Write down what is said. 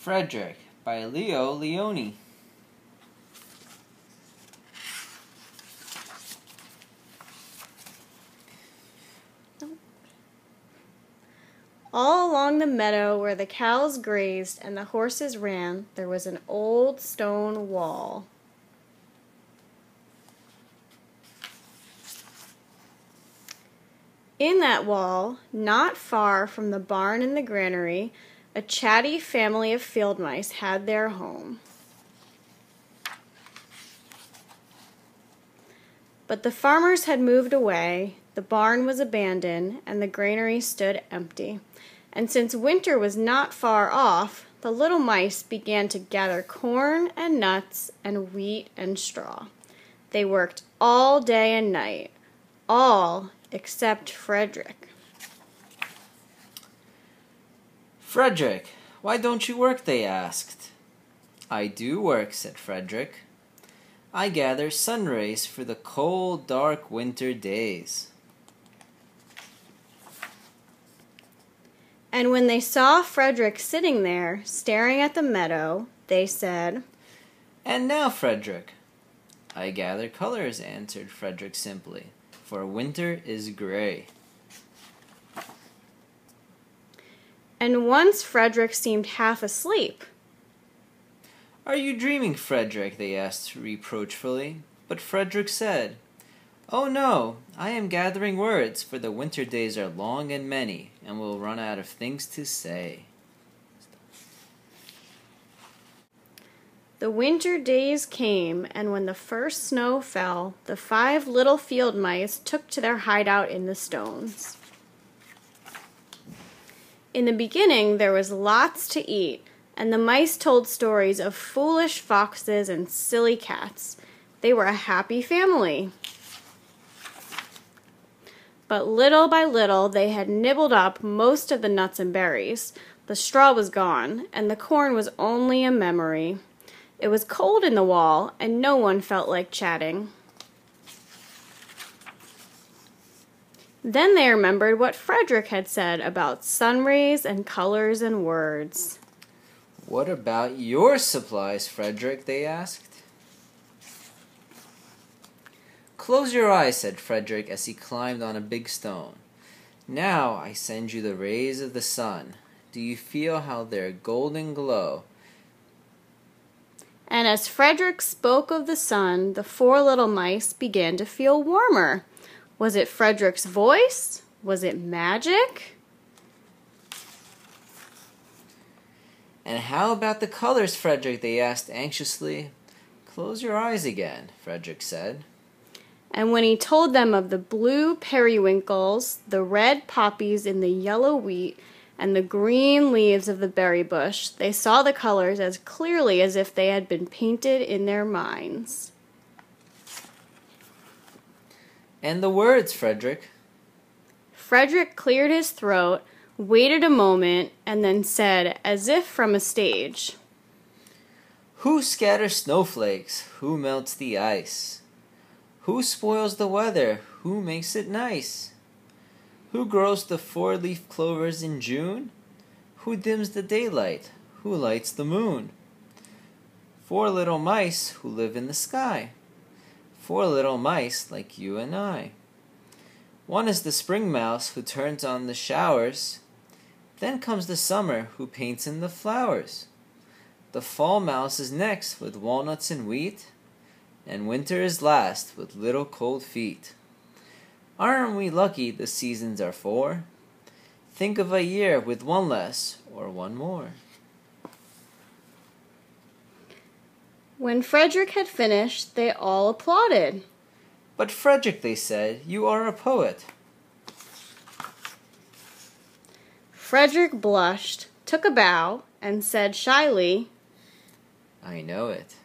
Frederick by Leo Lionni. All along the meadow where the cows grazed and the horses ran, there was an old stone wall. In that wall, not far from the barn and the granary, a chatty family of field mice had their home. But the farmers had moved away, the barn was abandoned, and the granary stood empty. And since winter was not far off, the little mice began to gather corn and nuts and wheat and straw. They worked all day and night, all except Frederick. Frederick, why don't you work? They asked. I do work, said Frederick. I gather sun rays for the cold, dark winter days. And when they saw Frederick sitting there, staring at the meadow, they said, And now, Frederick? I gather colors, answered Frederick simply, for winter is gray. And once Frederick seemed half asleep. Are you dreaming, Frederick? They asked reproachfully. But Frederick said, Oh no, I am gathering words, for the winter days are long and many, and will run out of things to say. The winter days came, and when the first snow fell, the 5 little field mice took to their hideout in the stones. In the beginning, there was lots to eat, and the mice told stories of foolish foxes and silly cats. They were a happy family. But little by little, they had nibbled up most of the nuts and berries. The straw was gone, and the corn was only a memory. It was cold in the wall, and no one felt like chatting. Then they remembered what Frederick had said about sun rays and colors and words. What about your supplies, Frederick? They asked. Close your eyes, said Frederick as he climbed on a big stone. Now I send you the rays of the sun. Do you feel how their golden glow? And as Frederick spoke of the sun, the 4 little mice began to feel warmer. Was it Frederick's voice? Was it magic? And how about the colors, Frederick? They asked anxiously. Close your eyes again, Frederick said. And when he told them of the blue periwinkles, the red poppies in the yellow wheat, and the green leaves of the berry bush, they saw the colors as clearly as if they had been painted in their minds. And the words, Frederick? Frederick cleared his throat, waited a moment, and then said, as if from a stage, Who scatters snowflakes? Who melts the ice? Who spoils the weather? Who makes it nice? Who grows the 4-leaf clovers in June? Who dims the daylight? Who lights the moon? 4 little mice who live in the sky. 4 little mice like you and I. One is the spring mouse who turns on the showers. Then comes the summer who paints in the flowers. The fall mouse is next with walnuts and wheat. And winter is last with little cold feet. Aren't we lucky the seasons are 4? Think of a year with 1 less or 1 more. When Frederick had finished, they all applauded. But Frederick, they said, you are a poet. Frederick blushed, took a bow, and said shyly, I know it.